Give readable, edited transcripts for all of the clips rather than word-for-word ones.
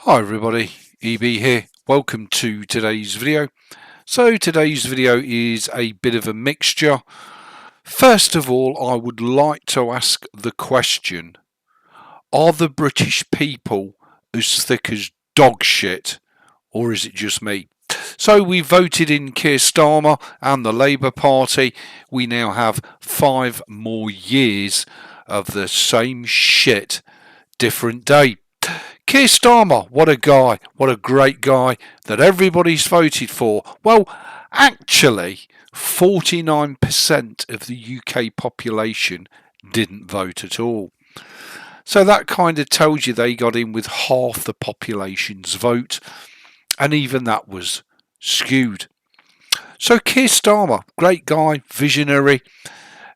Hi everybody, EB here. Welcome to today's video. So today's video is a bit of a mixture. First of all, I would like to ask the question, are the British people as thick as dog shit, or is it just me? So we voted in Keir Starmer and the Labour Party. We now have 5 more years of the same shit, different day. Keir Starmer, what a guy, what a great guy that everybody's voted for. Well, actually, 49% of the UK population didn't vote at all. So that kind of tells you they got in with half the population's vote, and even that was skewed. So Keir Starmer, great guy, visionary,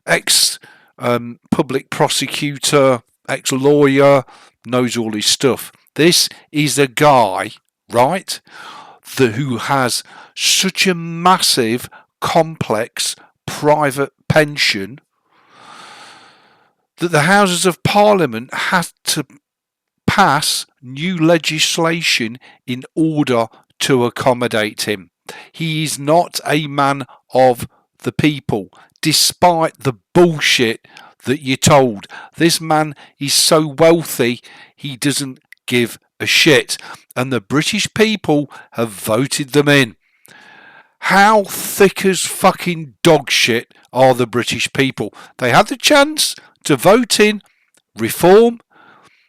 ex-public prosecutor, ex-lawyer, knows all his stuff. This is a guy, right, who has such a massive, complex, private pension that the Houses of Parliament had to pass new legislation in order to accommodate him. He is not a man of the people, despite the bullshit that you're told. This man is so wealthy, he doesn't give a shit, and the British people have voted them in. How thick as fucking dog shit are the British people? They had the chance to vote in Reform,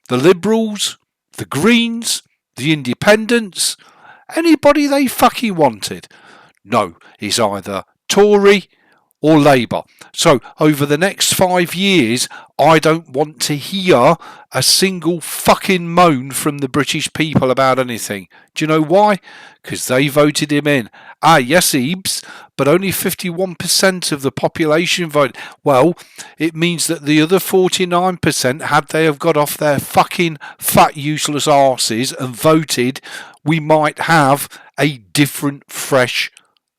the Liberals, the Greens, the Independents, anybody they fucking wanted. No, it's either Tory or Labour. So over the next 5 years, I don't want to hear a single fucking moan from the British people about anything. Do you know why? Because they voted him in. Yes, Ebs, but only 51% of the population voted. Well, it means that the other 49%, had they have got off their fucking fat useless arses and voted, we might have a different, fresh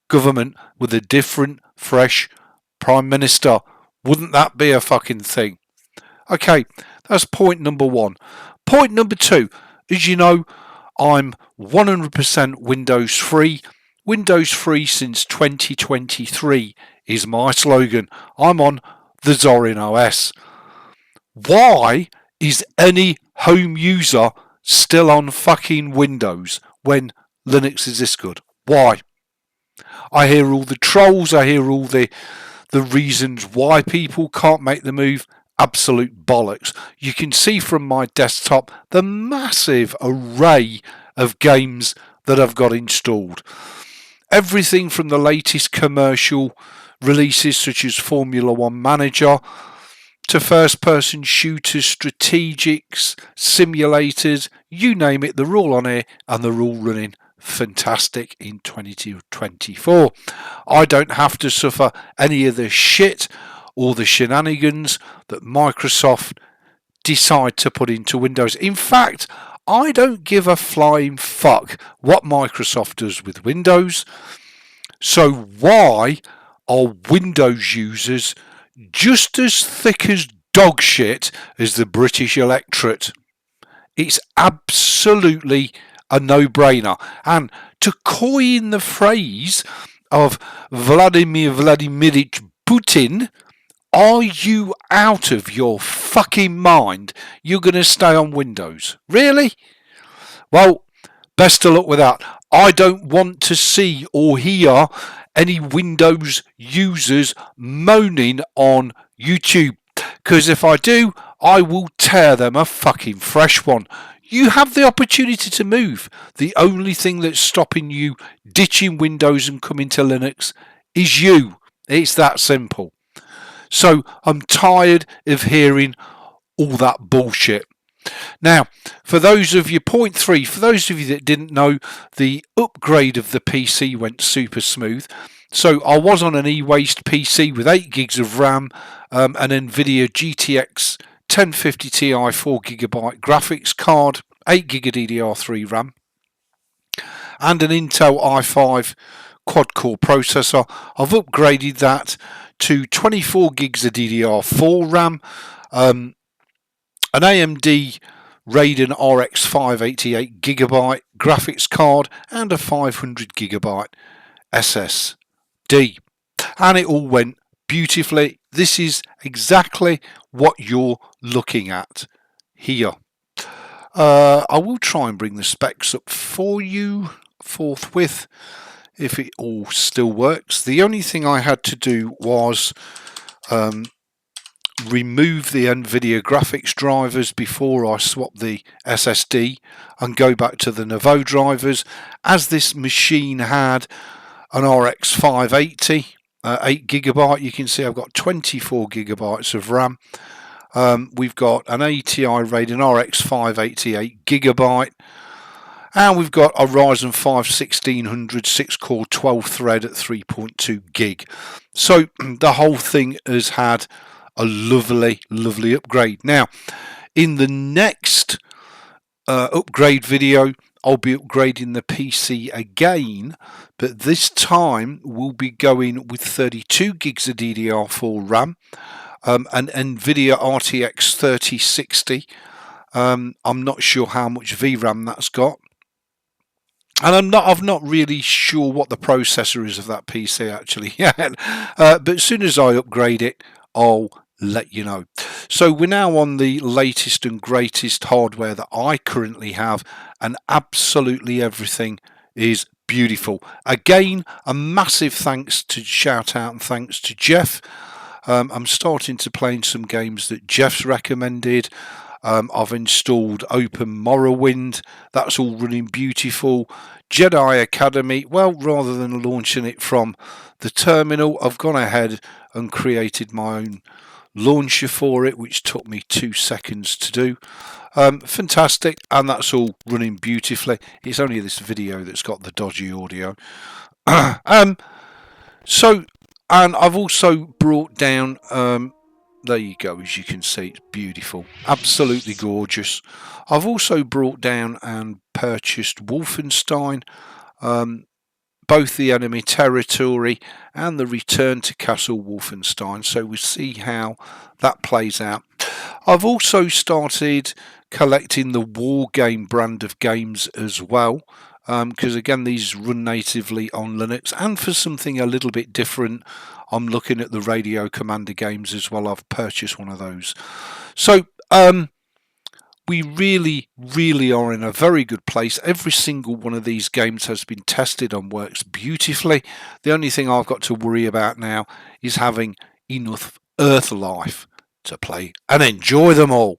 government with a different, fresh Prime Minister. Wouldn't that be a fucking thing? Okay, that's point number one. Point number two, as you know, I'm 100% Windows free. Windows free since 2023 is my slogan. I'm on the ZorinOS. Why is any home user still on fucking Windows when Linux is this good? Why? I hear all the trolls, I hear all the reasons why people can't make the move. Absolute bollocks. You can see from my desktop the massive array of games that I've got installed. Everything from the latest commercial releases such as Formula One Manager to first-person shooters, strategics, simulators, you name it, they're all on here and they're all running fantastic in 2024. I don't have to suffer any of the shit or the shenanigans that Microsoft decide to put into Windows. In fact, I don't give a flying fuck what Microsoft does with Windows. So why are Windows users just as thick as dog shit as the British electorate? It's absolutely a no-brainer. And to coin the phrase of Vladimir Vladimirovich Putin, are you out of your fucking mind? You're going to stay on Windows? Really? Well, best of luck with that. I don't want to see or hear any Windows users moaning on YouTube, because if I do, I will tear them a fucking fresh one. You have the opportunity to move. The only thing that's stopping you ditching Windows and coming to Linux is you. It's that simple. So I'm tired of hearing all that bullshit. Now, for those of you, point three, for those of you that didn't know, the upgrade of the PC went super smooth. So I was on an eWaste PC with 8 gigs of RAM, an nVidia GTX 1050 Ti 4GB graphics card, 8GB of DDR3 Ram, and an Intel i5 quad-core processor. I've upgraded that to 24 gigs of DDR4 Ram, an AMD Radeon RX 588GB graphics card and a 500GB SSD, and it all went beautifully. This is exactly what you're looking at here. I will try and bring the specs up for you forthwith if it all still works. The only thing I had to do was remove the nVidia graphics drivers before I swap the SSD and go back to the Nouveau drivers, as this machine had an RX 580 8GB. You can see I've got 24GB of RAM. We've got an ATI Radeon RX 588 GB, and we've got a Ryzen 5 1600 6-core 12 thread at 3.2 gig. So the whole thing has had a lovely upgrade. Now in the next upgrade video, I'll be upgrading the PC again, but this time we'll be going with 32 gigs of DDR4 Ram, an nVidia RTX 3060. I'm not sure how much VRAM that's got, and I'm not really sure what the processor is of that PC actually yet. But as soon as I upgrade it, I'll let you know. So we're now on the latest and greatest hardware that I currently have, and absolutely everything is beautiful. Again, a massive shout out and thanks to Jeff. I'm starting to play in some games that Jeff's recommended. I've installed Open Morrowind, that's all running beautiful. Jedi Academy, well, rather than launching it from the terminal, I've gone ahead and created my own launcher for it, which took me 2 seconds to do. Fantastic, and that's all running beautifully. It's only this video that's got the dodgy audio. And I've also brought down, there you go, as you can see, it's beautiful, absolutely gorgeous. I've also brought down and purchased Wolfenstein, both the enemy territory and the return to Castle Wolfenstein, so we'll see how that plays out. I've also started collecting the War Game brand of games as well, because again these run natively on Linux, and for something a little bit different I'm looking at the Radio Commander games as well. I've purchased one of those. So we really are in a very good place. Every single one of these games has been tested and works beautifully. The only thing I've got to worry about now is having enough Earth life to play and enjoy them all.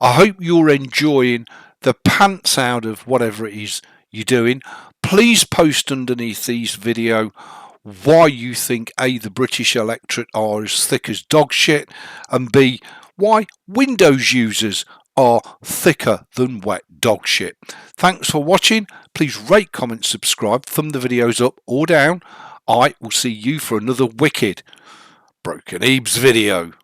I hope you're enjoying the pants out of whatever it is you're doing. Please post underneath this video why you think A, the British electorate are as thick as dog shit, and B, why Windows users are thicker than wet dog shit. Thanks for watching. Please rate, comment, subscribe, thumb the videos up or down. I will see you for another wicked Broken Ebs video.